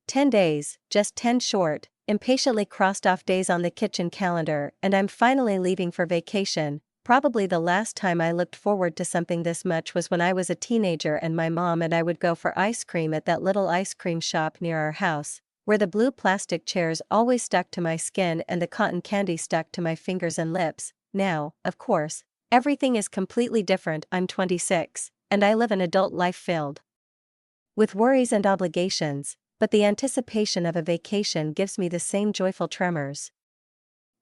10 days, just 10 short, impatiently crossed off days on the kitchen calendar, and I'm finally leaving for vacation. Probably the last time I looked forward to something this much was when I was a teenager and my mom and I would go for ice cream at that little ice cream shop near our house, where the blue plastic chairs always stuck to my skin and the cotton candy stuck to my fingers and lips. Now, of course, everything is completely different. I'm 26, and I live an adult life filled with worries and obligations, but the anticipation of a vacation gives me the same joyful tremors.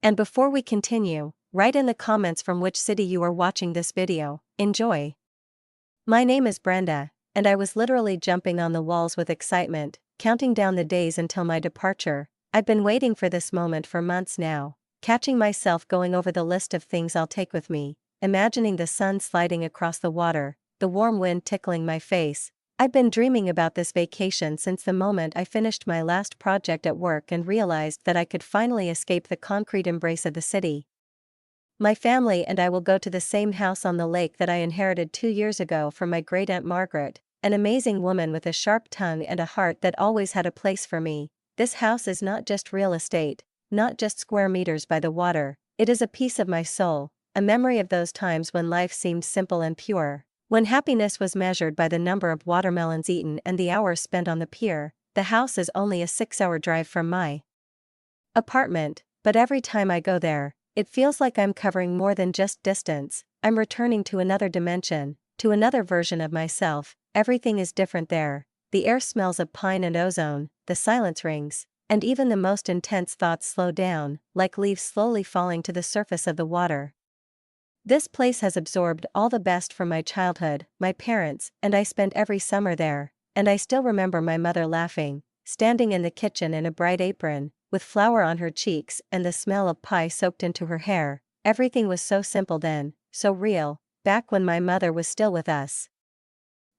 And before we continue, write in the comments from which city you are watching this video. Enjoy! My name is Brenda, and I was literally jumping on the walls with excitement, counting down the days until my departure. I've been waiting for this moment for months now, catching myself going over the list of things I'll take with me, imagining the sun sliding across the water, the warm wind tickling my face. I've been dreaming about this vacation since the moment I finished my last project at work and realized that I could finally escape the concrete embrace of the city. My family and I will go to the same house on the lake that I inherited 2 years ago from my great-aunt Margaret, an amazing woman with a sharp tongue and a heart that always had a place for me. This house is not just real estate, not just square meters by the water, it is a piece of my soul, a memory of those times when life seemed simple and pure. When happiness was measured by the number of watermelons eaten and the hours spent on the pier. The house is only a 6-hour drive from my apartment, but every time I go there, it feels like I'm covering more than just distance. I'm returning to another dimension, to another version of myself. Everything is different there. The air smells of pine and ozone, the silence rings, and even the most intense thoughts slow down, like leaves slowly falling to the surface of the water. This place has absorbed all the best from my childhood, my parents, and I spent every summer there, and I still remember my mother laughing, standing in the kitchen in a bright apron, with flour on her cheeks and the smell of pie soaked into her hair. Everything was so simple then, so real, back when my mother was still with us.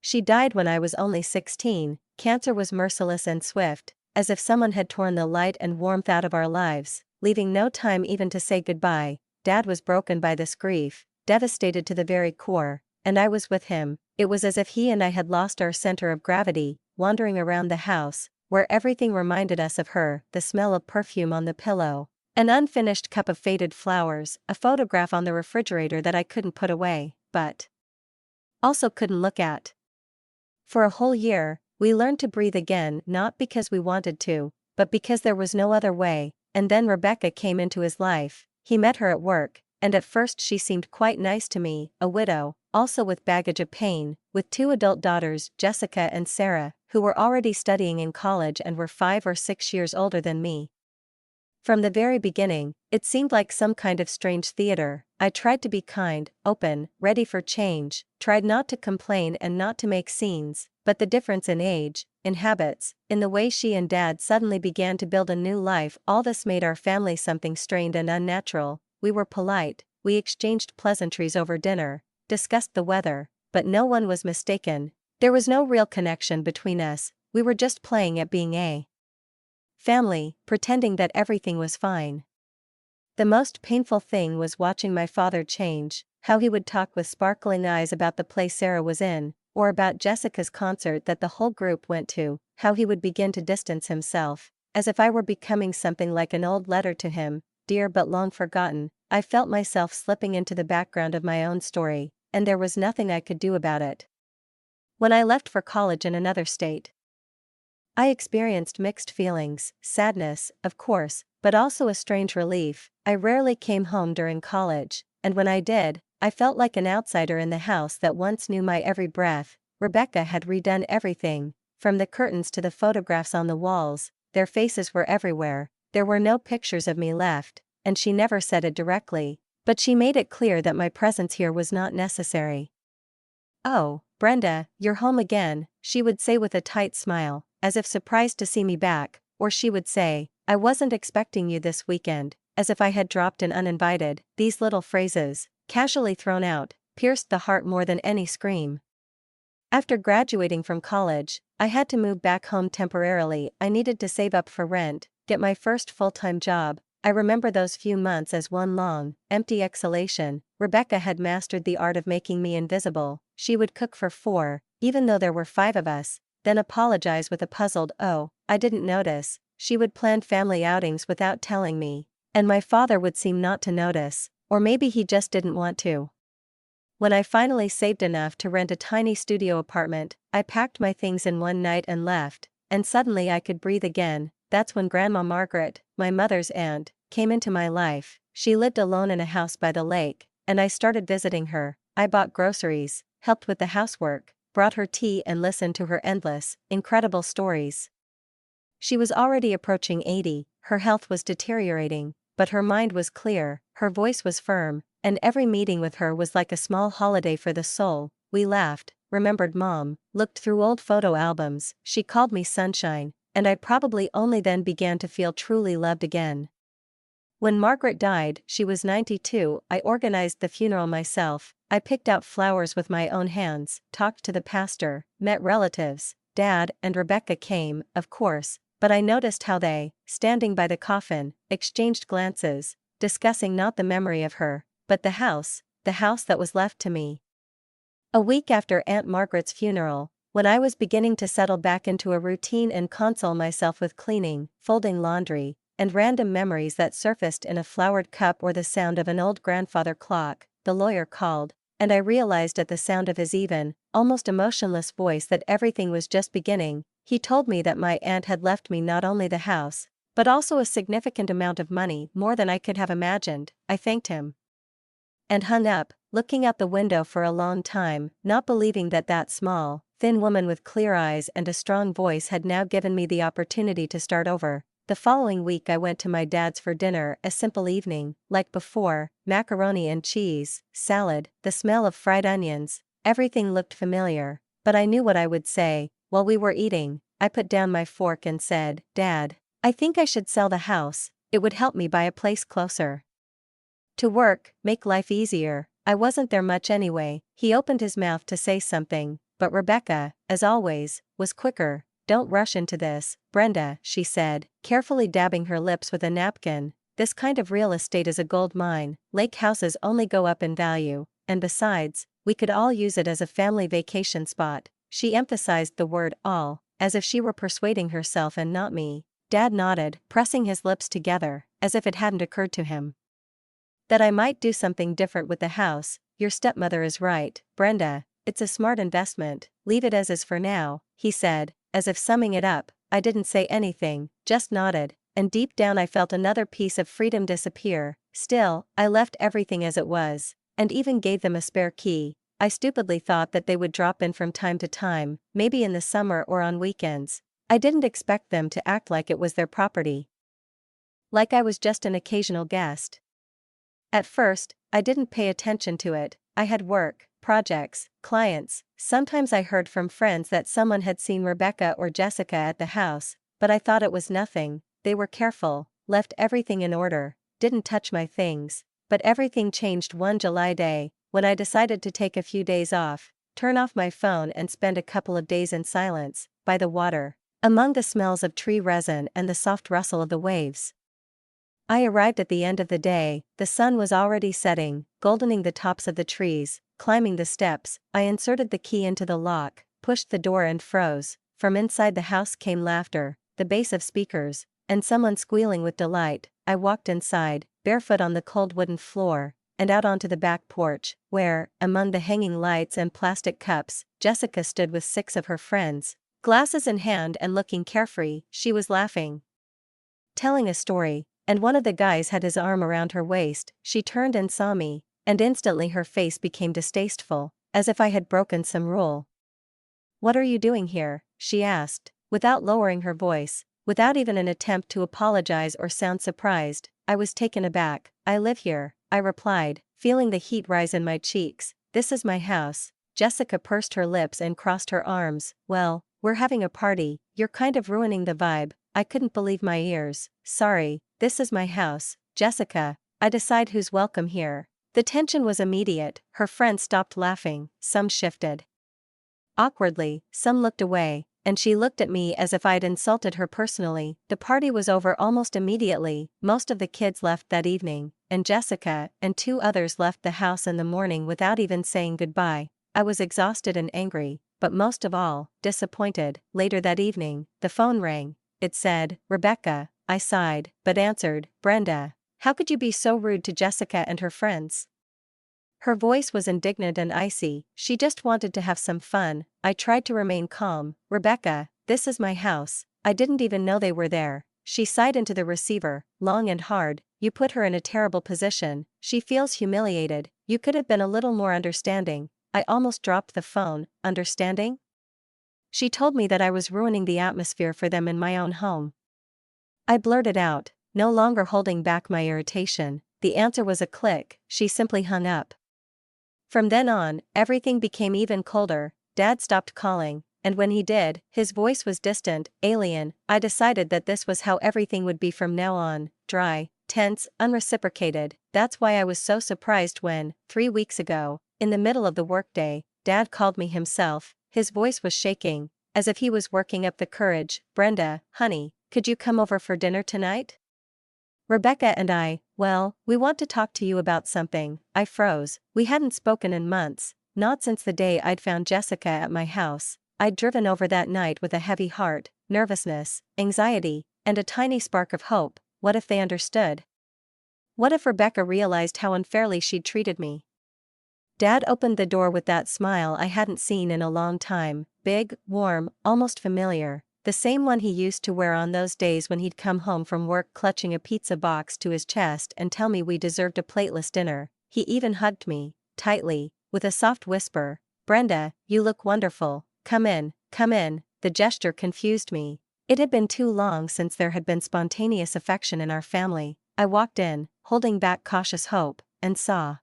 She died when I was only 16, cancer was merciless and swift, as if someone had torn the light and warmth out of our lives, leaving no time even to say goodbye. Dad was broken by this grief, devastated to the very core, and I was with him. It was as if he and I had lost our center of gravity, wandering around the house, where everything reminded us of her, the smell of perfume on the pillow, an unfinished cup of faded flowers, a photograph on the refrigerator that I couldn't put away, but also couldn't look at. For a whole year, we learned to breathe again, not because we wanted to, but because there was no other way. And then Rebecca came into his life. He met her at work, and at first she seemed quite nice to me, a widow, also with baggage of pain, with 2 adult daughters, Jessica and Sarah, who were already studying in college and were 5 or 6 years older than me. From the very beginning, it seemed like some kind of strange theater. I tried to be kind, open, ready for change, tried not to complain and not to make scenes, but the difference in age, in habits, in the way she and Dad suddenly began to build a new life, all this made our family something strained and unnatural. We were polite, we exchanged pleasantries over dinner, discussed the weather, but no one was mistaken. There was no real connection between us, we were just playing at being a family, pretending that everything was fine. The most painful thing was watching my father change, how he would talk with sparkling eyes about the play Sarah was in, or about Jessica's concert that the whole group went to, how he would begin to distance himself, as if I were becoming something like an old letter to him, dear but long forgotten. I felt myself slipping into the background of my own story, and there was nothing I could do about it. When I left for college in another state, I experienced mixed feelings, sadness, of course, but also a strange relief. I rarely came home during college, and when I did, I felt like an outsider in the house that once knew my every breath. Rebecca had redone everything, from the curtains to the photographs on the walls. Their faces were everywhere. There were no pictures of me left, and she never said it directly, but she made it clear that my presence here was not necessary. "Oh, Brenda, you're home again," she would say with a tight smile, as if surprised to see me back, or she would say, "I wasn't expecting you this weekend," as if I had dropped in uninvited. These little phrases, casually thrown out, pierced the heart more than any scream. After graduating from college, I had to move back home temporarily. I needed to save up for rent, get my first full-time job. I remember those few months as one long, empty exhalation. Rebecca had mastered the art of making me invisible. She would cook for 4, even though there were 5 of us. then apologize with a puzzled "oh, I didn't notice." She would plan family outings without telling me. And my father would seem not to notice, or maybe he just didn't want to. When I finally saved enough to rent a tiny studio apartment, I packed my things in one night and left, and suddenly I could breathe again. That's when Grandma Margaret, my mother's aunt, came into my life. She lived alone in a house by the lake, and I started visiting her. I bought groceries, helped with the housework, brought her tea and listened to her endless, incredible stories. She was already approaching 80, her health was deteriorating, but her mind was clear, her voice was firm, and every meeting with her was like a small holiday for the soul. We laughed, remembered Mom, looked through old photo albums. She called me Sunshine, and I probably only then began to feel truly loved again. When Margaret died, she was 92, I organized the funeral myself. I picked out flowers with my own hands, talked to the pastor, met relatives. Dad and Rebecca came, of course, but I noticed how they, standing by the coffin, exchanged glances, discussing not the memory of her, but the house that was left to me. A week after Aunt Margaret's funeral, when I was beginning to settle back into a routine and console myself with cleaning, folding laundry, and random memories that surfaced in a flowered cup or the sound of an old grandfather clock, the lawyer called, and I realized at the sound of his even, almost emotionless voice that everything was just beginning. He told me that my aunt had left me not only the house, but also a significant amount of money, more than I could have imagined. I thanked him and hung up, looking out the window for a long time, not believing that that small, thin woman with clear eyes and a strong voice had now given me the opportunity to start over. The following week I went to my dad's for dinner, a simple evening, like before, macaroni and cheese, salad, the smell of fried onions, everything looked familiar, but I knew what I would say. While we were eating, I put down my fork and said, "Dad, I think I should sell the house, it would help me buy a place closer to work, make life easier." I wasn't there much anyway. He opened his mouth to say something, but Rebecca, as always, was quicker. "Don't rush into this, Brenda," she said, carefully dabbing her lips with a napkin. "This kind of real estate is a gold mine. Lake houses only go up in value, and besides, we could all use it as a family vacation spot." She emphasized the word all, as if she were persuading herself and not me. Dad nodded, pressing his lips together, as if it hadn't occurred to him that I might do something different with the house. "Your stepmother is right, Brenda. It's a smart investment. Leave it as is for now," he said, as if summing it up. I didn't say anything, just nodded, and deep down I felt another piece of freedom disappear. Still, I left everything as it was, and even gave them a spare key. I stupidly thought that they would drop in from time to time, maybe in the summer or on weekends. I didn't expect them to act like it was their property, like I was just an occasional guest. At first, I didn't pay attention to it. I had work, projects, clients. Sometimes I heard from friends that someone had seen Rebecca or Jessica at the house, but I thought it was nothing. They were careful, left everything in order, didn't touch my things. But everything changed one July day, when I decided to take a few days off, turn off my phone and spend a couple of days in silence, by the water, among the smells of tree resin and the soft rustle of the waves. I arrived at the end of the day. The sun was already setting, goldening the tops of the trees. Climbing the steps, I inserted the key into the lock, pushed the door and froze. From inside the house came laughter, the bass of speakers, and someone squealing with delight. I walked inside, barefoot on the cold wooden floor, and out onto the back porch, where, among the hanging lights and plastic cups, Jessica stood with 6 of her friends, glasses in hand and looking carefree. She was laughing, telling a story, and one of the guys had his arm around her waist. She turned and saw me, and instantly her face became distasteful, as if I had broken some rule. "What are you doing here?" she asked, without lowering her voice, without even an attempt to apologize or sound surprised. I was taken aback. "I live here," I replied, feeling the heat rise in my cheeks. "This is my house." Jessica pursed her lips and crossed her arms. "Well, we're having a party. You're kind of ruining the vibe." I couldn't believe my ears. "Sorry, this is my house, Jessica. I decide who's welcome here." The tension was immediate. Her friends stopped laughing, some shifted awkwardly, some looked away, and she looked at me as if I'd insulted her personally. The party was over almost immediately. Most of the kids left that evening, and Jessica and 2 others left the house in the morning without even saying goodbye. I was exhausted and angry, but most of all, disappointed. Later that evening, the phone rang. It said, "Rebecca." I sighed, but answered, "Brenda. How could you be so rude to Jessica and her friends?" Her voice was indignant and icy. "She just wanted to have some fun." I tried to remain calm. "Rebecca, this is my house. I didn't even know they were there." She sighed into the receiver, long and hard. "You put her in a terrible position. She feels humiliated. You could have been a little more understanding." I almost dropped the phone. Understanding? She told me that I was ruining the atmosphere for them in my own home. I blurted out, no longer holding back my irritation. The answer was a click. She simply hung up. From then on, everything became even colder. Dad stopped calling, and when he did, his voice was distant, alien. I decided that this was how everything would be from now on: dry, tense, unreciprocated. That's why I was so surprised when, 3 weeks ago, in the middle of the workday, Dad called me himself. His voice was shaking, as if he was working up the courage. "Brenda, honey, could you come over for dinner tonight? Rebecca and well, we want to talk to you about something." I froze. We hadn't spoken in months, not since the day I'd found Jessica at my house. I'd driven over that night with a heavy heart, nervousness, anxiety, and a tiny spark of hope. What if they understood? What if Rebecca realized how unfairly she'd treated me? Dad opened the door with that smile I hadn't seen in a long time, big, warm, almost familiar. The same one he used to wear on those days when he'd come home from work clutching a pizza box to his chest and tell me we deserved a plateless dinner. He even hugged me, tightly, with a soft whisper, "Brenda, you look wonderful. Come in, come in." The gesture confused me. It had been too long since there had been spontaneous affection in our family. I walked in, holding back cautious hope, and saw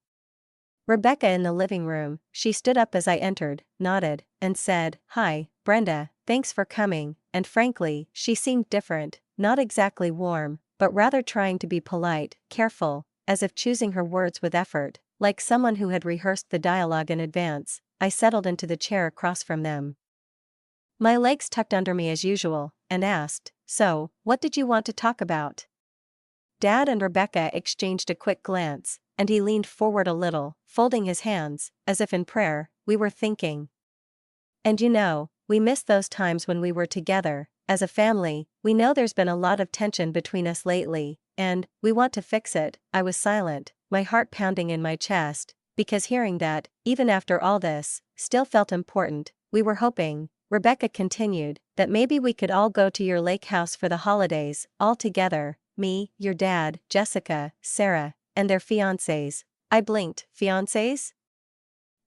Rebecca in the living room. She stood up as I entered, nodded, and said, "Hi, Brenda, thanks for coming." And frankly, she seemed different, not exactly warm, but rather trying to be polite, careful, as if choosing her words with effort, like someone who had rehearsed the dialogue in advance. I settled into the chair across from them, my legs tucked under me as usual, and asked, "So, what did you want to talk about?" Dad and Rebecca exchanged a quick glance, and he leaned forward a little, folding his hands, as if in prayer. "We were thinking. And we miss those times when we were together, as a family. We know there's been a lot of tension between us lately, and we want to fix it." I was silent, my heart pounding in my chest, because hearing that, even after all this, still felt important. "We were hoping," Rebecca continued, "that maybe we could all go to your lake house for the holidays, all together. Me, your dad, Jessica, Sarah, and their fiancés." I blinked. "Fiancés?"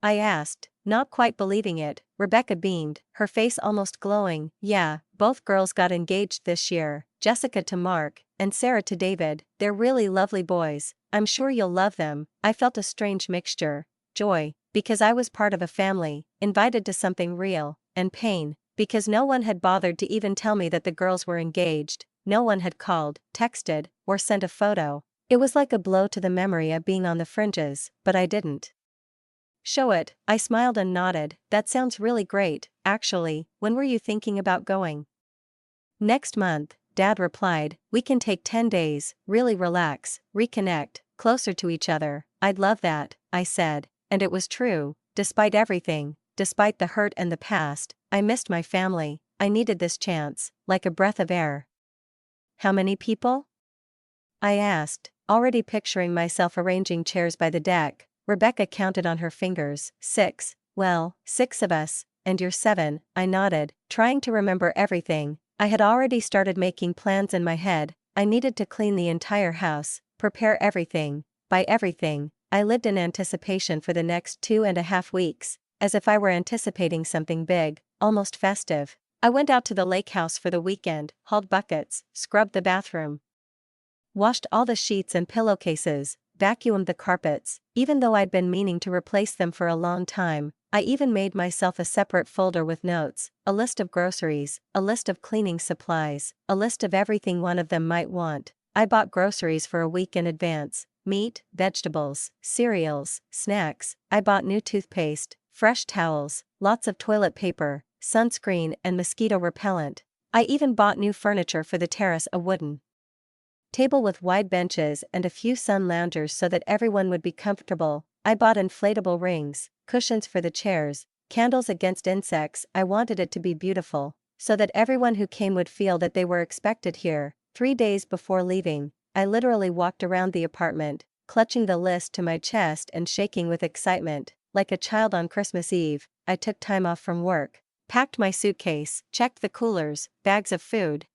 I asked, not quite believing it. Rebecca beamed, her face almost glowing. "Yeah, both girls got engaged this year, Jessica to Mark, and Sarah to David. They're really lovely boys. I'm sure you'll love them." I felt a strange mixture: joy, because I was part of a family, invited to something real, and pain, because no one had bothered to even tell me that the girls were engaged. No one had called, texted, or sent a photo. It was like a blow to the memory of being on the fringes, but I didn't show it. I smiled and nodded. "That sounds really great, actually. When were you thinking about going?" "Next month," Dad replied. "We can take 10 days, really relax, reconnect, closer to each other." "I'd love that," I said, and it was true. Despite everything, despite the hurt and the past, I missed my family. I needed this chance, like a breath of air. "How many people?" I asked, already picturing myself arranging chairs by the deck. Rebecca counted on her fingers. "6. Well, 6 of us, and you're 7. I nodded, trying to remember everything. I had already started making plans in my head. I needed to clean the entire house, prepare everything. By everything, I lived in anticipation for the next 2.5 weeks, as if I were anticipating something big, almost festive. I went out to the lake house for the weekend, hauled buckets, scrubbed the bathroom, washed all the sheets and pillowcases, vacuumed the carpets. Even though I'd been meaning to replace them for a long time, I even made myself a separate folder with notes, a list of groceries, a list of cleaning supplies, a list of everything one of them might want. I bought groceries for a week in advance: meat, vegetables, cereals, snacks. I bought new toothpaste, fresh towels, lots of toilet paper, sunscreen and mosquito repellent. I even bought new furniture for the terrace: a wooden table with wide benches and a few sun loungers so that everyone would be comfortable. I bought inflatable rings, cushions for the chairs, candles against insects. I wanted it to be beautiful, so that everyone who came would feel that they were expected here. 3 days before leaving, I literally walked around the apartment, clutching the list to my chest and shaking with excitement, like a child on Christmas Eve. I took time off from work, packed my suitcase, checked the coolers, bags of food,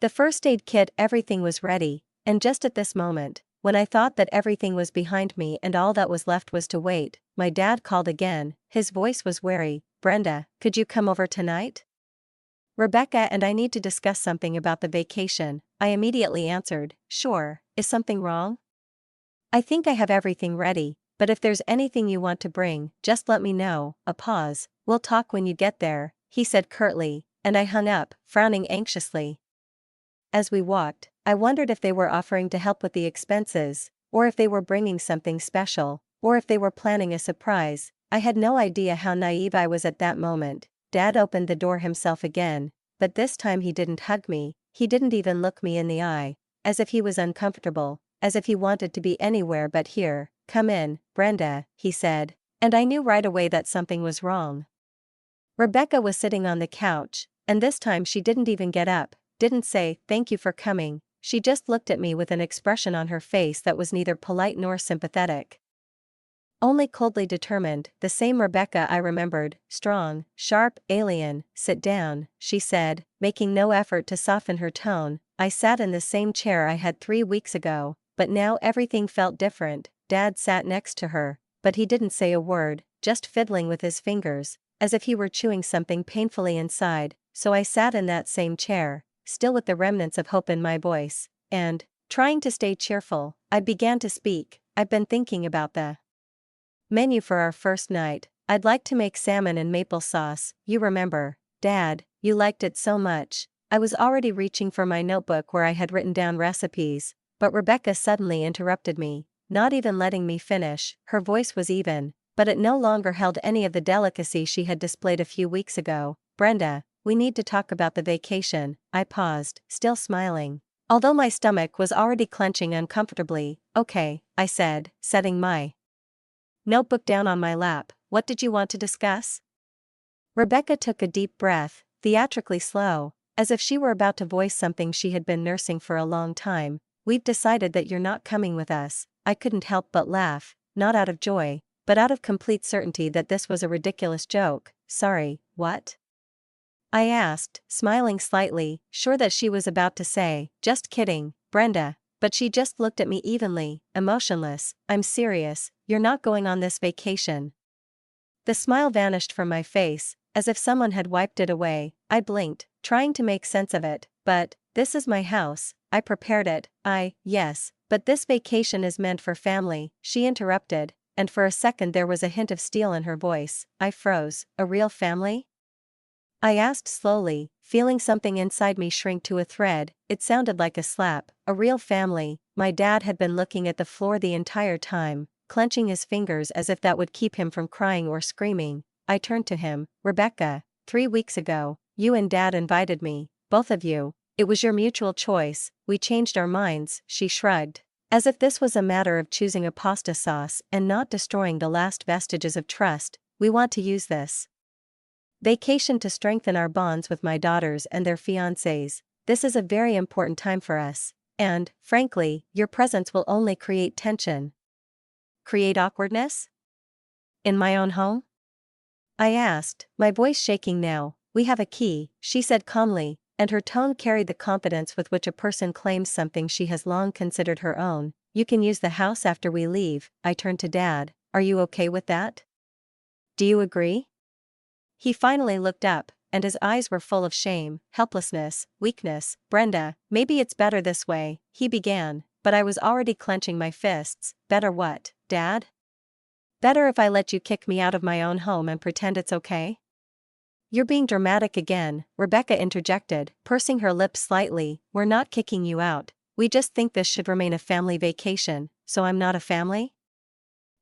the first aid kit, everything was ready, and just at this moment, when I thought that everything was behind me and all that was left was to wait, my dad called again. His voice was wary. "Brenda, could you come over tonight? Rebecca and I need to discuss something about the vacation." I immediately answered, "Sure, is something wrong? I think I have everything ready, but if there's anything you want to bring, just let me know." A pause. "We'll talk when you get there," he said curtly, and I hung up, frowning anxiously. As we walked, I wondered if they were offering to help with the expenses, or if they were bringing something special, or if they were planning a surprise. I had no idea how naive I was at that moment. Dad opened the door himself again, but this time he didn't hug me, he didn't even look me in the eye, as if he was uncomfortable, as if he wanted to be anywhere but here. "Come in, Brenda," he said, and I knew right away that something was wrong. Rebecca was sitting on the couch, and this time she didn't even get up, didn't say, "Thank you for coming." She just looked at me with an expression on her face that was neither polite nor sympathetic. Only coldly determined, the same Rebecca I remembered, strong, sharp, alien. "Sit down," she said, making no effort to soften her tone. I sat in the same chair I had 3 weeks ago, but now everything felt different. Dad sat next to her, but he didn't say a word, just fiddling with his fingers, as if he were chewing something painfully inside. So I sat in that same chair, still with the remnants of hope in my voice, and, trying to stay cheerful, I began to speak. "I've been thinking about the menu for our first night. I'd like to make salmon and maple sauce. You remember, Dad, you liked it so much." I was already reaching for my notebook where I had written down recipes, but Rebecca suddenly interrupted me, not even letting me finish. Her voice was even, but it no longer held any of the delicacy she had displayed a few weeks ago. "Brenda, we need to talk about the vacation." I paused, still smiling, although my stomach was already clenching uncomfortably. "Okay," I said, setting my notebook down on my lap. "What did you want to discuss?" Rebecca took a deep breath, theatrically slow, as if she were about to voice something she had been nursing for a long time. "We've decided that you're not coming with us." I couldn't help but laugh, not out of joy, but out of complete certainty that this was a ridiculous joke. "Sorry, what?" I asked, smiling slightly, sure that she was about to say, "Just kidding, Brenda," but she just looked at me evenly, emotionless. "I'm serious, you're not going on this vacation." The smile vanished from my face, as if someone had wiped it away. I blinked, trying to make sense of it. "But, this is my house, I prepared it." "Yes, but this vacation is meant for family," she interrupted, and for a second there was a hint of steel in her voice. I froze. "A real family?" I asked slowly, feeling something inside me shrink to a thread. It sounded like a slap. "A real family." My dad had been looking at the floor the entire time, clenching his fingers as if that would keep him from crying or screaming. I turned to him. "Rebecca, 3 weeks ago, you and Dad invited me, both of you. It was your mutual choice." "We changed our minds," she shrugged, as if this was a matter of choosing a pasta sauce and not destroying the last vestiges of trust. "We want to use this vacation to strengthen our bonds with my daughters and their fiancés. This is a very important time for us, and, frankly, your presence will only create tension." "Create awkwardness? In my own home?" I asked, my voice shaking now. "We have a key," she said calmly, and her tone carried the confidence with which a person claims something she has long considered her own. "You can use the house after we leave." I turned to Dad. "Are you okay with that? Do you agree?" He finally looked up, and his eyes were full of shame, helplessness, weakness. "Brenda, maybe it's better this way," he began, but I was already clenching my fists. "Better what, Dad?" "Better if I let you kick me out of my own home and pretend it's okay?" "You're being dramatic again," Rebecca interjected, pursing her lips slightly. "We're not kicking you out, we just think this should remain a family vacation." "So I'm not a family?"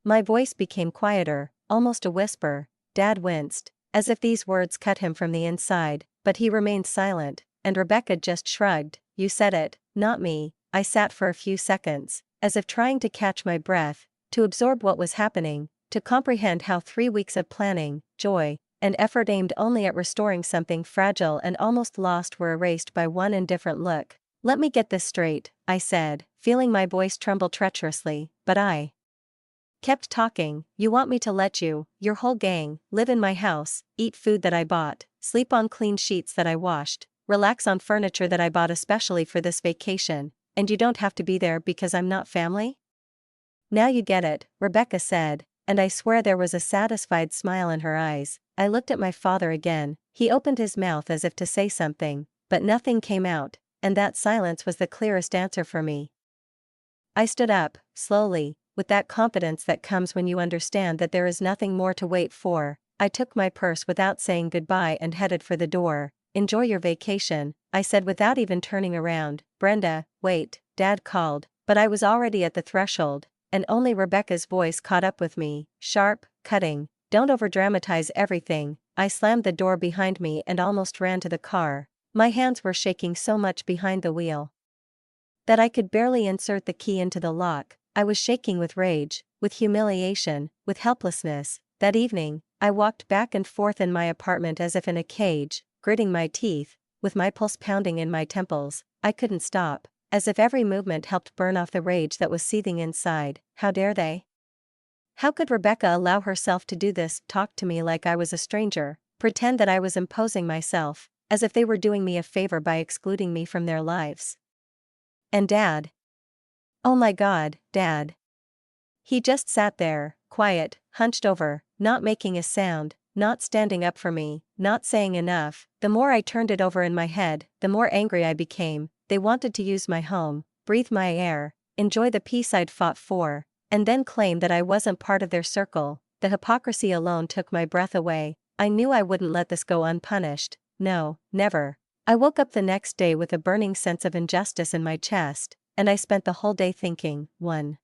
My voice became quieter, almost a whisper. Dad winced, as if these words cut him from the inside, but he remained silent, and Rebecca just shrugged. "You said it, not me." I sat for a few seconds, as if trying to catch my breath, to absorb what was happening. to comprehend how 3 weeks of planning, joy, and effort aimed only at restoring something fragile and almost lost were erased by one indifferent look. "Let me get this straight," I said, feeling my voice tremble treacherously, but I kept talking. "You want me to let you, your whole gang, live in my house, eat food that I bought, sleep on clean sheets that I washed, relax on furniture that I bought especially for this vacation, and you don't have to be there because I'm not family?" "Now you get it," Rebecca said, and I swear there was a satisfied smile in her eyes. I looked at my father again. He opened his mouth as if to say something, but nothing came out, and that silence was the clearest answer for me. I stood up, slowly, with that confidence that comes when you understand that there is nothing more to wait for. I took my purse without saying goodbye and headed for the door. "Enjoy your vacation," I said without even turning around. "Brenda, wait," Dad called, but I was already at the threshold, and only Rebecca's voice caught up with me, sharp, cutting. "Don't overdramatize everything." I slammed the door behind me and almost ran to the car. My hands were shaking so much behind the wheel that I could barely insert the key into the lock. I was shaking with rage, with humiliation, with helplessness. That evening, I walked back and forth in my apartment as if in a cage, gritting my teeth, with my pulse pounding in my temples. I couldn't stop, as if every movement helped burn off the rage that was seething inside. How dare they? How could Rebecca allow herself to do this, talk to me like I was a stranger, pretend that I was imposing myself, as if they were doing me a favor by excluding me from their lives? And Dad? Oh my God, Dad. He just sat there, quiet, hunched over, not making a sound, not standing up for me, not saying enough. The more I turned it over in my head, the more angry I became. They wanted to use my home, breathe my air, enjoy the peace I'd fought for, and then claim that I wasn't part of their circle. The hypocrisy alone took my breath away. I knew I wouldn't let this go unpunished. No, never. I woke up the next day with a burning sense of injustice in my chest, and I spent the whole day thinking. One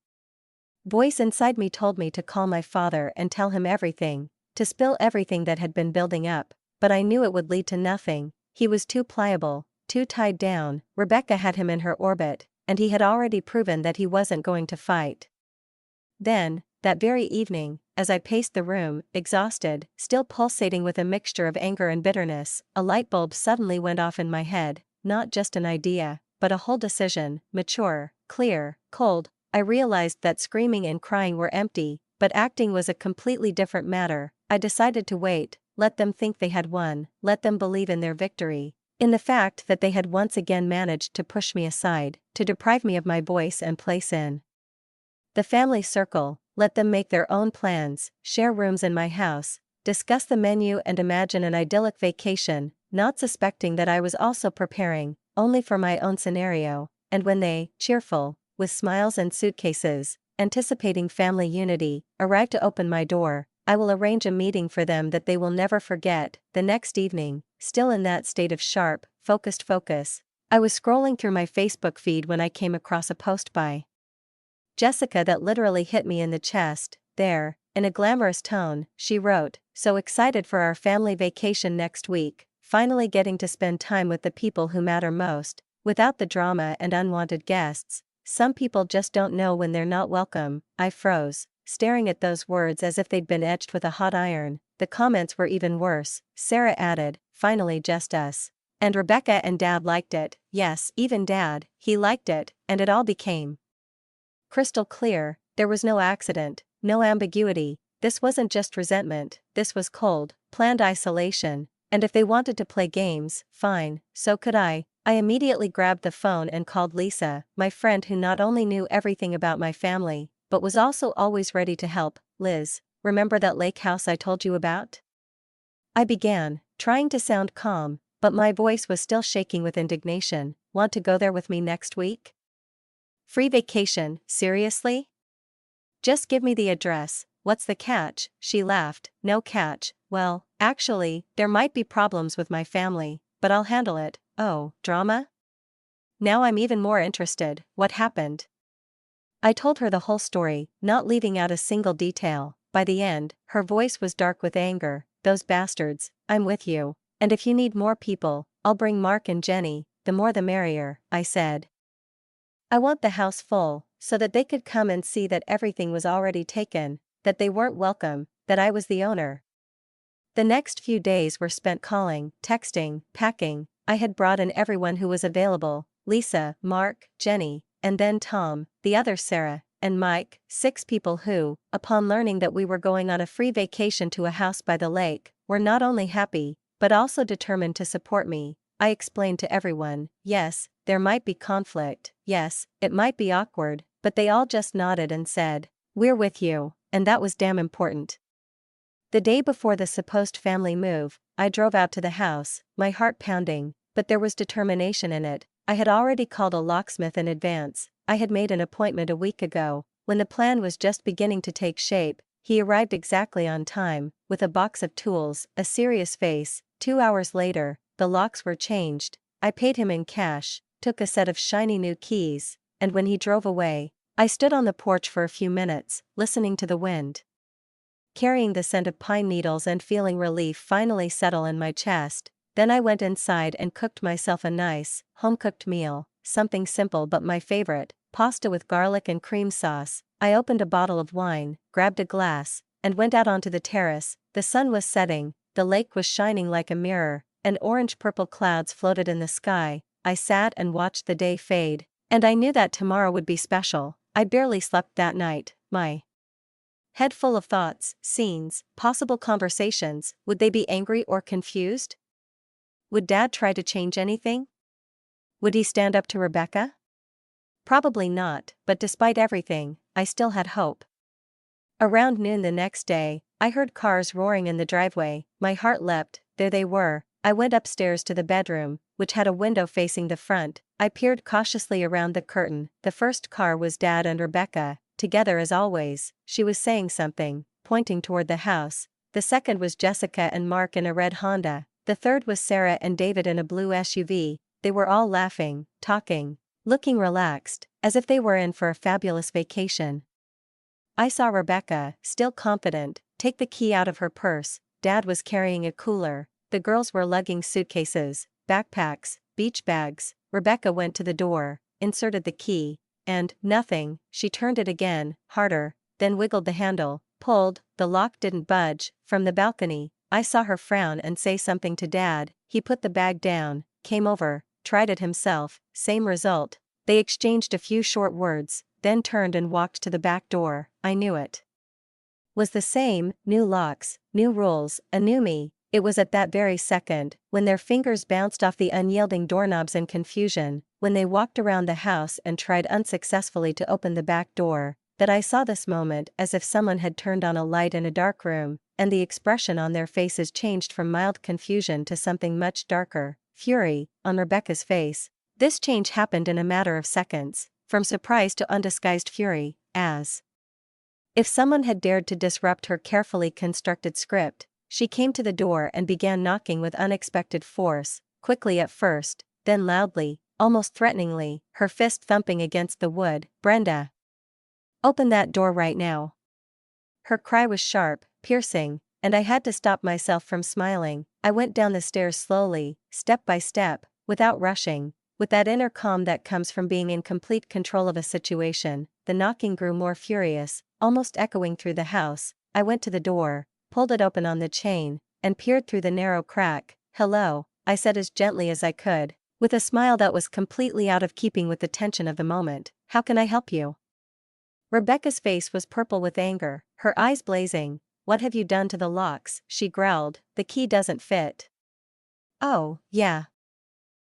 voice inside me told me to call my father and tell him everything, to spill everything that had been building up, but I knew it would lead to nothing. He was too pliable, too tied down. Rebecca had him in her orbit, and he had already proven that he wasn't going to fight. Then, that very evening, as I paced the room, exhausted, still pulsating with a mixture of anger and bitterness, a light bulb suddenly went off in my head. Not just an idea, but a whole decision, mature, clear, cold. I realized that screaming and crying were empty, but acting was a completely different matter. I decided to wait, let them think they had won, let them believe in their victory, in the fact that they had once again managed to push me aside, to deprive me of my voice and place in the family circle. Let them make their own plans, share rooms in my house, discuss the menu and imagine an idyllic vacation, not suspecting that I was also preparing, only for my own scenario. And when they, cheerful, with smiles and suitcases, anticipating family unity, arrive to open my door, I will arrange a meeting for them that they will never forget. The next evening, still in that state of sharp, focused focus, I was scrolling through my Facebook feed when I came across a post by Jessica that literally hit me in the chest. There, in a glamorous tone, she wrote, "So excited for our family vacation next week, finally getting to spend time with the people who matter most, without the drama and unwanted guests. Some people just don't know when they're not welcome." I froze, staring at those words as if they'd been etched with a hot iron. The comments were even worse. Sarah added, "Finally just us." And Rebecca and Dad liked it. Yes, even Dad, he liked it, and it all became crystal clear. There was no accident, no ambiguity. This wasn't just resentment, this was cold, planned isolation. And if they wanted to play games, fine, so could I. I immediately grabbed the phone and called Lisa, my friend who not only knew everything about my family, but was also always ready to help. "Liz, remember that lake house I told you about?" I began, trying to sound calm, but my voice was still shaking with indignation. "Want to go there with me next week? Free vacation, seriously? Just give me the address. What's the catch?" She laughed. "No catch. Well, actually, there might be problems with my family, but I'll handle it." "Oh, drama?" Now I'm even more interested. What happened? I told her the whole story, not leaving out a single detail. By the end, her voice was dark with anger. "Those bastards, I'm with you. And if you need more people, I'll bring Mark and Jenny, the more the merrier," I said. "I want the house full, so that they could come and see that everything was already taken." that they weren't welcome, that I was the owner. The next few days were spent calling, texting, packing. I had brought in everyone who was available: Lisa, Mark, Jenny, and then Tom, the other Sarah, and Mike, 6 people who, upon learning that we were going on a free vacation to a house by the lake, were not only happy, but also determined to support me. I explained to everyone, yes, there might be conflict, yes, it might be awkward, but they all just nodded and said, "We're with you," and that was damn important. The day before the supposed family move, I drove out to the house, my heart pounding, but there was determination in it. I had already called a locksmith in advance. I had made an appointment a week ago. When the plan was just beginning to take shape, he arrived exactly on time, with a box of tools, a serious face. 2 hours later, the locks were changed. I paid him in cash, took a set of shiny new keys, and when he drove away, I stood on the porch for a few minutes, listening to the wind, carrying the scent of pine needles and feeling relief finally settle in my chest. Then I went inside and cooked myself a nice, home-cooked meal, something simple but my favorite, pasta with garlic and cream sauce. I opened a bottle of wine, grabbed a glass, and went out onto the terrace. The sun was setting, the lake was shining like a mirror, and orange-purple clouds floated in the sky. I sat and watched the day fade, and I knew that tomorrow would be special. I barely slept that night, my head full of thoughts, scenes, possible conversations. Would they be angry or confused? Would Dad try to change anything? Would he stand up to Rebecca? Probably not, but despite everything, I still had hope. Around noon the next day, I heard cars roaring in the driveway. My heart leapt. There they were. I went upstairs to the bedroom, which had a window facing the front. I peered cautiously around the curtain. The first car was Dad and Rebecca, together as always. She was saying something, pointing toward the house. The second was Jessica and Mark in a red Honda. The third was Sarah and David in a blue SUV. They were all laughing, talking, looking relaxed, as if they were in for a fabulous vacation. I saw Rebecca, still confident, take the key out of her purse. Dad was carrying a cooler. The girls were lugging suitcases, backpacks, beach bags. Rebecca went to the door, inserted the key, and, nothing, she turned it again, harder, then wiggled the handle, pulled. The lock didn't budge. From the balcony, I saw her frown and say something to Dad. He put the bag down, came over, tried it himself, same result. They exchanged a few short words, then turned and walked to the back door. I knew it was the same: new locks, new rules, a new me. It was at that very second, when their fingers bounced off the unyielding doorknobs in confusion, when they walked around the house and tried unsuccessfully to open the back door, that I saw this moment as if someone had turned on a light in a dark room, and the expression on their faces changed from mild confusion to something much darker, fury, on Rebecca's face. This change happened in a matter of seconds, from surprise to undisguised fury, as if someone had dared to disrupt her carefully constructed script. She came to the door and began knocking with unexpected force, quickly at first, then loudly, almost threateningly, her fist thumping against the wood. "Brenda! Open that door right now!" Her cry was sharp, piercing, and I had to stop myself from smiling. I went down the stairs slowly, step by step, without rushing, with that inner calm that comes from being in complete control of a situation. The knocking grew more furious, almost echoing through the house. I went to the door, pulled it open on the chain, and peered through the narrow crack. "Hello," I said as gently as I could, with a smile that was completely out of keeping with the tension of the moment. "How can I help you?" Rebecca's face was purple with anger, her eyes blazing. "What have you done to the locks?" she growled. "The key doesn't fit." "Oh, yeah.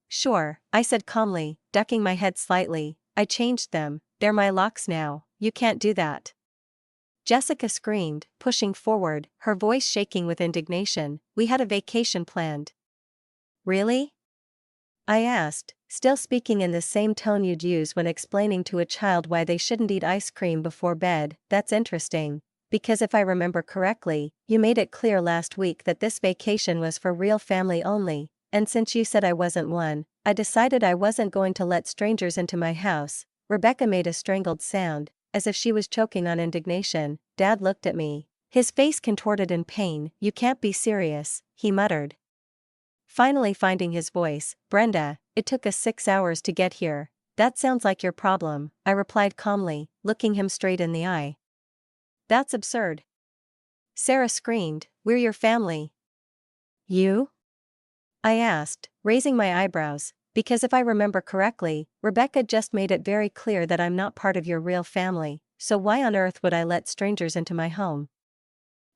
Sure," I said calmly, ducking my head slightly. "I changed them, they're my locks now. You can't do that." Jessica screamed, pushing forward, her voice shaking with indignation. "We had a vacation planned." "Really?" I asked, still speaking in the same tone you'd use when explaining to a child why they shouldn't eat ice cream before bed. "That's interesting, because if I remember correctly, you made it clear last week that this vacation was for real family only, and since you said I wasn't one, I decided I wasn't going to let strangers into my house." Rebecca made a strangled sound, as if she was choking on indignation. Dad looked at me, his face contorted in pain. "You can't be serious," he muttered, finally finding his voice. "Brenda, it took us 6 hours to get here." "That sounds like your problem," I replied calmly, looking him straight in the eye. That's absurd. Sarah screamed, "We're your family." You? I asked, raising my eyebrows, because if I remember correctly, Rebecca just made it very clear that I'm not part of your real family, so why on earth would I let strangers into my home?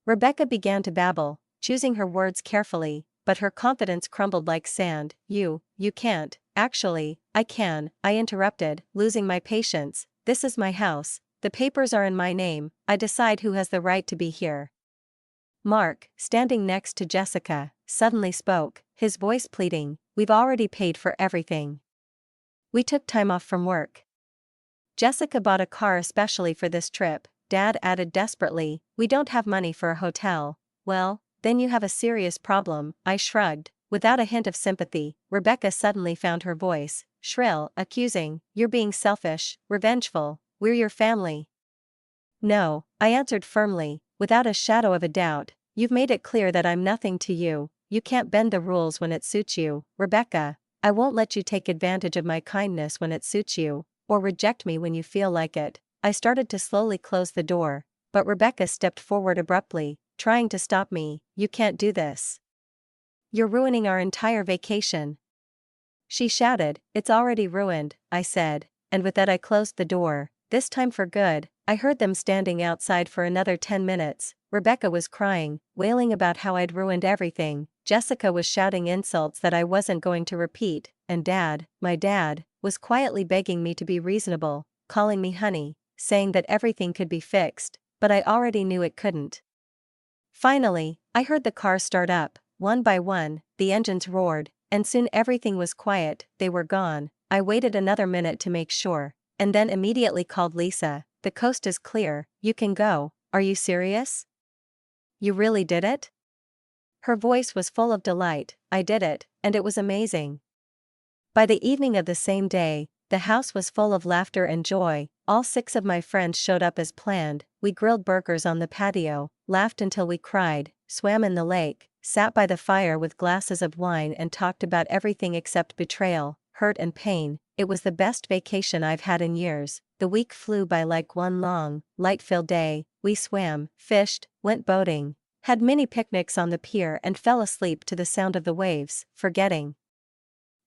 Rebecca began to babble, choosing her words carefully, but her confidence crumbled like sand. You can't. Actually, I can, I interrupted, losing my patience. This is my house, the papers are in my name, I decide who has the right to be here. Mark, standing next to Jessica, suddenly spoke, his voice pleading, "We've already paid for everything. We took time off from work. Jessica bought a car especially for this trip," Dad added desperately, "we don't have money for a hotel." "Well, then you have a serious problem," I shrugged. Without a hint of sympathy, Rebecca suddenly found her voice, shrill, accusing, "You're being selfish, revengeful, we're your family." "No," I answered firmly, without a shadow of a doubt, "you've made it clear that I'm nothing to you, you can't bend the rules when it suits you, Rebecca. I won't let you take advantage of my kindness when it suits you, or reject me when you feel like it." I started to slowly close the door, but Rebecca stepped forward abruptly, trying to stop me. "You can't do this. You're ruining our entire vacation." She shouted. "It's already ruined," I said, and with that I closed the door, this time for good. I heard them standing outside for another 10 minutes. Rebecca was crying, wailing about how I'd ruined everything. Jessica was shouting insults that I wasn't going to repeat, and Dad, my dad, was quietly begging me to be reasonable, calling me honey, saying that everything could be fixed, but I already knew it couldn't. Finally, I heard the car start up. One by one, the engines roared, and soon everything was quiet. They were gone. I waited another minute to make sure, and then immediately called Lisa. "The coast is clear, you can go." "Are you serious? You really did it?" Her voice was full of delight. "I did it, and it was amazing." By the evening of the same day, the house was full of laughter and joy. All 6 of my friends showed up as planned. We grilled burgers on the patio, laughed until we cried, swam in the lake, sat by the fire with glasses of wine and talked about everything except betrayal, hurt and pain. It was the best vacation I've had in years. The week flew by like one long, light-filled day. We swam, fished, went boating, had mini picnics on the pier and fell asleep to the sound of the waves, forgetting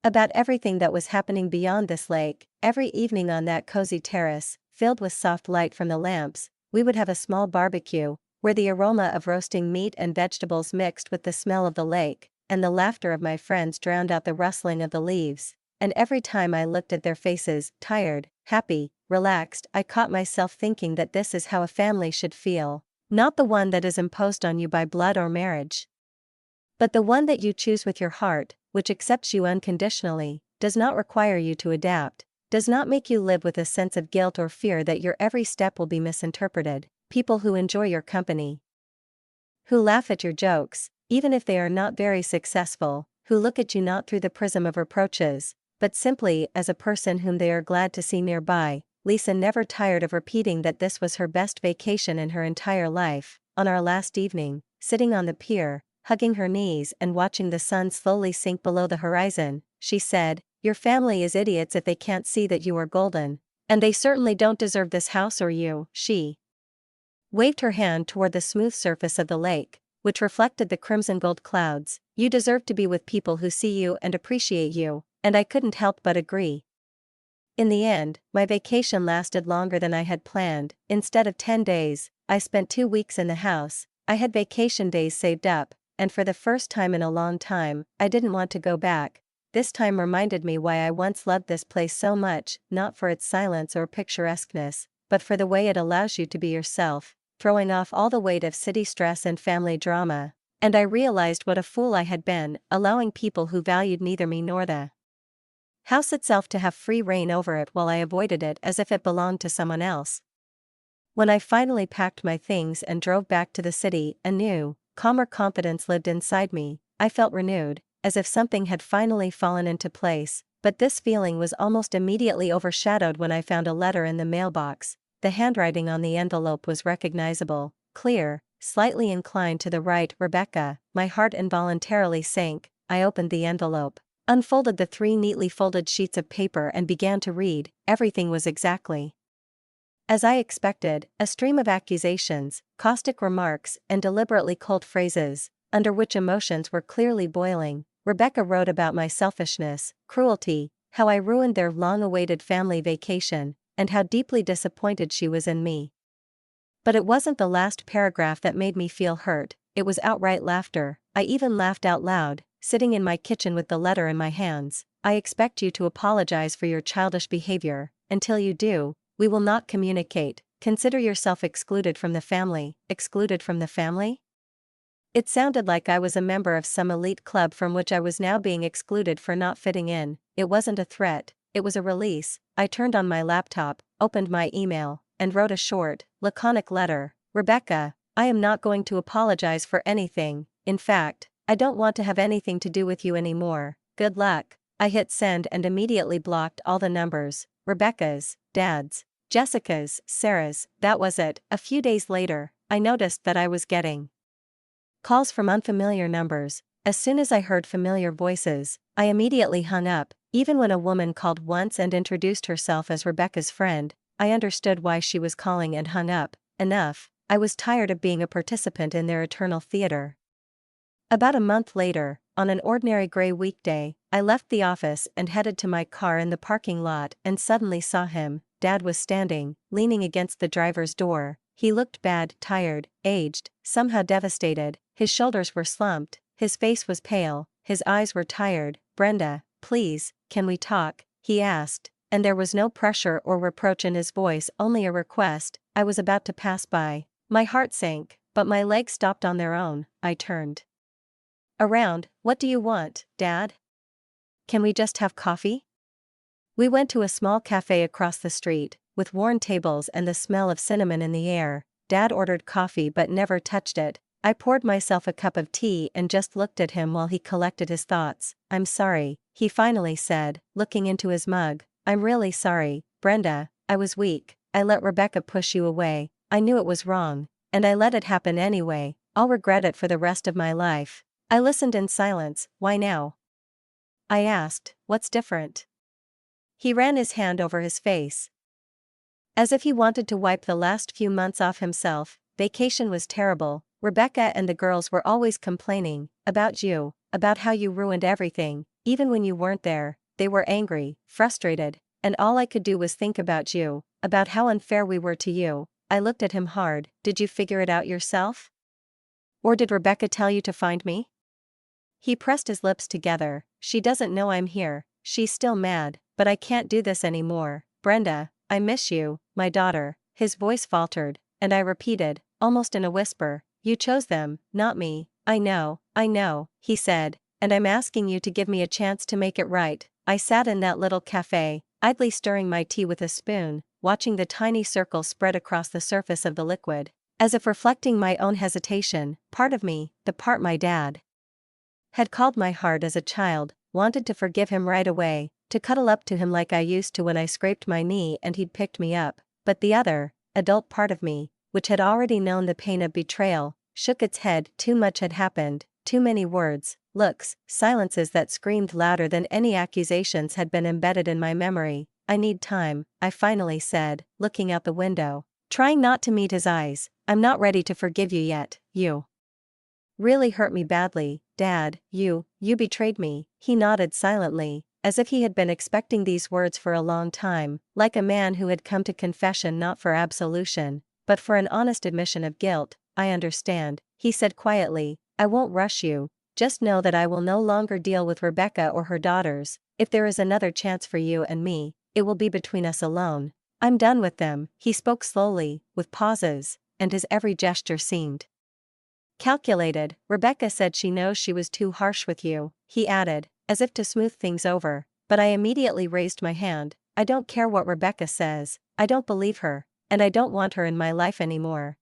about everything that was happening beyond this lake. Every evening on that cozy terrace, filled with soft light from the lamps, we would have a small barbecue, where the aroma of roasting meat and vegetables mixed with the smell of the lake, and the laughter of my friends drowned out the rustling of the leaves. And every time I looked at their faces, tired, happy, relaxed, I caught myself thinking that this is how a family should feel. Not the one that is imposed on you by blood or marriage, but the one that you choose with your heart, which accepts you unconditionally, does not require you to adapt, does not make you live with a sense of guilt or fear that your every step will be misinterpreted. People who enjoy your company, who laugh at your jokes, even if they are not very successful, who look at you not through the prism of reproaches, but simply as a person whom they are glad to see nearby. Lisa never tired of repeating that this was her best vacation in her entire life. On our last evening, sitting on the pier, hugging her knees and watching the sun slowly sink below the horizon, she said, "Your family is idiots if they can't see that you are golden. And they certainly don't deserve this house or you." She waved her hand toward the smooth surface of the lake, which reflected the crimson gold clouds. "You deserve to be with people who see you and appreciate you." And I couldn't help but agree. In the end, my vacation lasted longer than I had planned. Instead of 10 days, I spent 2 weeks in the house. I had vacation days saved up, and for the first time in a long time, I didn't want to go back. This time reminded me why I once loved this place so much, not for its silence or picturesqueness, but for the way it allows you to be yourself, throwing off all the weight of city stress and family drama. And I realized what a fool I had been, allowing people who valued neither me nor the house itself to have free reign over it while I avoided it as if it belonged to someone else. When I finally packed my things and drove back to the city, a new, calmer confidence lived inside me. I felt renewed, as if something had finally fallen into place, but this feeling was almost immediately overshadowed when I found a letter in the mailbox. The handwriting on the envelope was recognizable, clear, slightly inclined to the right. "Rebecca." My heart involuntarily sank. I opened the envelope, unfolded the 3 neatly folded sheets of paper and began to read. Everything was exactly As I expected, a stream of accusations, caustic remarks, and deliberately cold phrases, under which emotions were clearly boiling. Rebecca wrote about my selfishness, cruelty, how I ruined their long-awaited family vacation, and how deeply disappointed she was in me. But it wasn't the last paragraph that made me feel hurt, it was outright laughter. I even laughed out loud, sitting in my kitchen with the letter in my hands. I expect you to apologize for your childish behavior. Until you do, we will not communicate. Consider yourself excluded from the family. Excluded from the family? It sounded like I was a member of some elite club from which I was now being excluded for not fitting in. It wasn't a threat, it was a release. I turned on my laptop, opened my email, and wrote a short, laconic letter. Rebecca, I am not going to apologize for anything. In fact, I don't want to have anything to do with you anymore. Good luck. I hit send and immediately blocked all the numbers. Rebecca's, Dad's, Jessica's, Sarah's. That was it. A few days later, I noticed that I was getting calls from unfamiliar numbers. As soon as I heard familiar voices, I immediately hung up. Even when a woman called once and introduced herself as Rebecca's friend, I understood why she was calling and hung up. Enough. I was tired of being a participant in their eternal theater. About a month later, on an ordinary gray weekday, I left the office and headed to my car in the parking lot and suddenly saw him. Dad was standing, leaning against the driver's door. He looked bad, tired, aged, somehow devastated. His shoulders were slumped, his face was pale, his eyes were tired. Brenda, please, can we talk? He asked, and there was no pressure or reproach in his voice, only a request. I was about to pass by. My heart sank, but my legs stopped on their own. I turned around. What do you want, Dad? Can we just have coffee? We went to a small cafe across the street, with worn tables and the smell of cinnamon in the air. Dad ordered coffee but never touched it. I poured myself a cup of tea and just looked at him while he collected his thoughts. I'm sorry, he finally said, looking into his mug. I'm really sorry, Brenda, I was weak. I let Rebecca push you away. I knew it was wrong, and I let it happen anyway. I'll regret it for the rest of my life. I listened in silence. Why now? I asked, what's different? He ran his hand over his face, as if he wanted to wipe the last few months off himself. Vacation was terrible. Rebecca and the girls were always complaining about you, about how you ruined everything. Even when you weren't there, they were angry, frustrated, and all I could do was think about you, about how unfair we were to you. I looked at him hard. Did you figure it out yourself? Or did Rebecca tell you to find me? He pressed his lips together. She doesn't know I'm here. She's still mad, but I can't do this anymore. Brenda, I miss you, my daughter. His voice faltered, and I repeated, almost in a whisper, you chose them, not me. I know, he said, and I'm asking you to give me a chance to make it right. I sat in that little cafe, idly stirring my tea with a spoon, watching the tiny circle spread across the surface of the liquid, as if reflecting my own hesitation. Part of me, the part my dad had called my heart as a child, wanted to forgive him right away, to cuddle up to him like I used to when I scraped my knee and he'd picked me up. But the other, adult part of me, which had already known the pain of betrayal, shook its head. Too much had happened, too many words, looks, silences that screamed louder than any accusations had been embedded in my memory. I need time, I finally said, looking out the window, trying not to meet his eyes. I'm not ready to forgive you yet. You really hurt me badly, Dad. You betrayed me. He nodded silently, as if he had been expecting these words for a long time, like a man who had come to confession not for absolution, but for an honest admission of guilt. I understand, he said quietly. I won't rush you. Just know that I will no longer deal with Rebecca or her daughters. If there is another chance for you and me, it will be between us alone. I'm done with them. He spoke slowly, with pauses, and his every gesture seemed calculated. Rebecca said she knows she was too harsh with you, he added, as if to smooth things over, but I immediately raised my hand. I don't care what Rebecca says, I don't believe her, and I don't want her in my life anymore.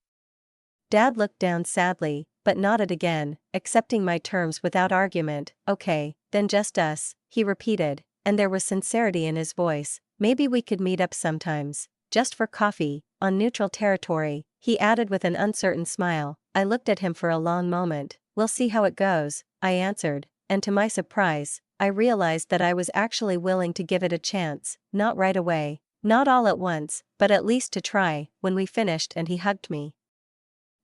Dad looked down sadly, but nodded again, accepting my terms without argument. Okay, then just us, he repeated, and there was sincerity in his voice. Maybe we could meet up sometimes, just for coffee, on neutral territory, he added with an uncertain smile. I looked at him for a long moment. We'll see how it goes, I answered, and to my surprise, I realized that I was actually willing to give it a chance, not right away, Not all at once, but at least to try. When we finished and he hugged me.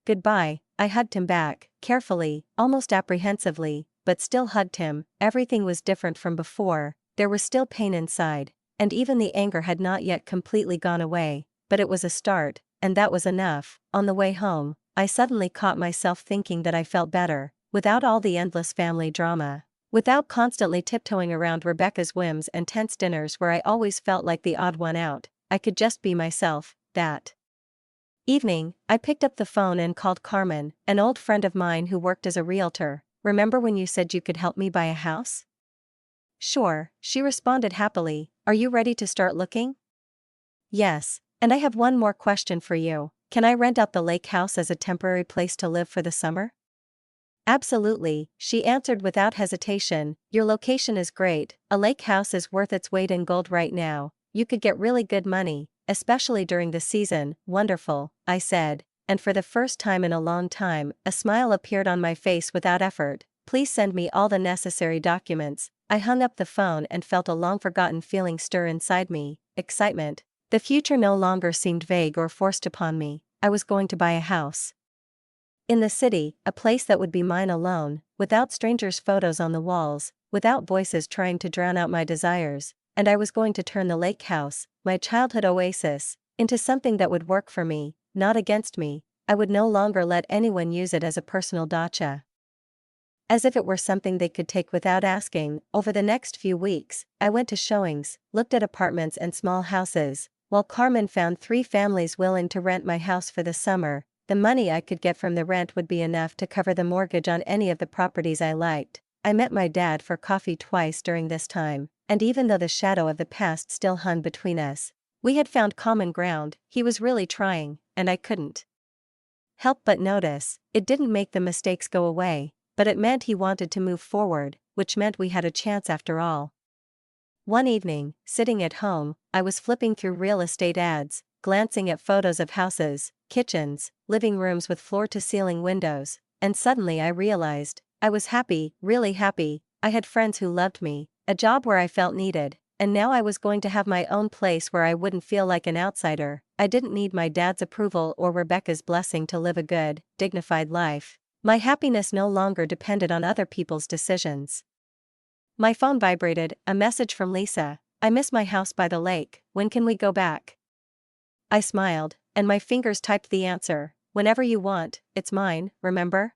Goodbye, I hugged him back, carefully, almost apprehensively, but still hugged him. Everything was different from before, there was still pain inside, and even the anger had not yet completely gone away, but it was a start, and that was enough. On the way home, I suddenly caught myself thinking that I felt better, without all the endless family drama. Without constantly tiptoeing around Rebecca's whims and tense dinners where I always felt like the odd one out, I could just be myself. That evening, I picked up the phone and called Carmen, an old friend of mine who worked as a realtor. Remember when you said you could help me buy a house? Sure, she responded happily. Are you ready to start looking? Yes, and I have one more question for you. Can I rent out the lake house as a temporary place to live for the summer? Absolutely, she answered without hesitation. Your location is great, a lake house is worth its weight in gold right now. You could get really good money, especially during the season. Wonderful, I said, and for the first time in a long time, a smile appeared on my face without effort. Please send me all the necessary documents. I hung up the phone and felt a long-forgotten feeling stir inside me, excitement. The future no longer seemed vague or forced upon me. I was going to buy a house in the city, a place that would be mine alone, without strangers' photos on the walls, without voices trying to drown out my desires, and I was going to turn the lake house, my childhood oasis, into something that would work for me, not against me. I would no longer let anyone use it as a personal dacha. As if it were something they could take without asking. Over the next few weeks, I went to showings, looked at apartments and small houses, while Carmen found 3 families willing to rent my house for the summer. The money I could get from the rent would be enough to cover the mortgage on any of the properties I liked. I met my dad for coffee twice during this time, and even though the shadow of the past still hung between us, we had found common ground. He was really trying, and I couldn't help but notice. It didn't make the mistakes go away, but it meant he wanted to move forward, which meant we had a chance after all. One evening, sitting at home, I was flipping through real estate ads, glancing at photos of houses, kitchens, living rooms with floor-to-ceiling windows, and suddenly I realized, I was happy, really happy. I had friends who loved me, a job where I felt needed, and now I was going to have my own place where I wouldn't feel like an outsider. I didn't need my dad's approval or Rebecca's blessing to live a good, dignified life. My happiness no longer depended on other people's decisions. My phone vibrated, a message from Lisa. I miss my house by the lake, when can we go back? I smiled, and my fingers typed the answer, whenever you want, it's mine, remember?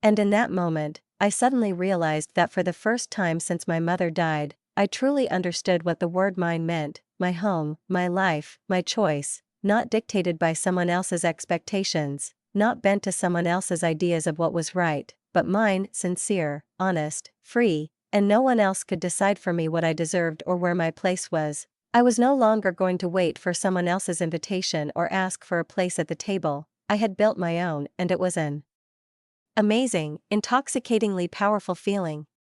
And in that moment, I suddenly realized that for the first time since my mother died, I truly understood what the word mine meant, my home, my life, my choice, not dictated by someone else's expectations, not bent to someone else's ideas of what was right, but mine, sincere, honest, free, and no one else could decide for me what I deserved or where my place was. I was no longer going to wait for someone else's invitation or ask for a place at the table. I had built my own, and it was an amazing, intoxicatingly powerful feeling.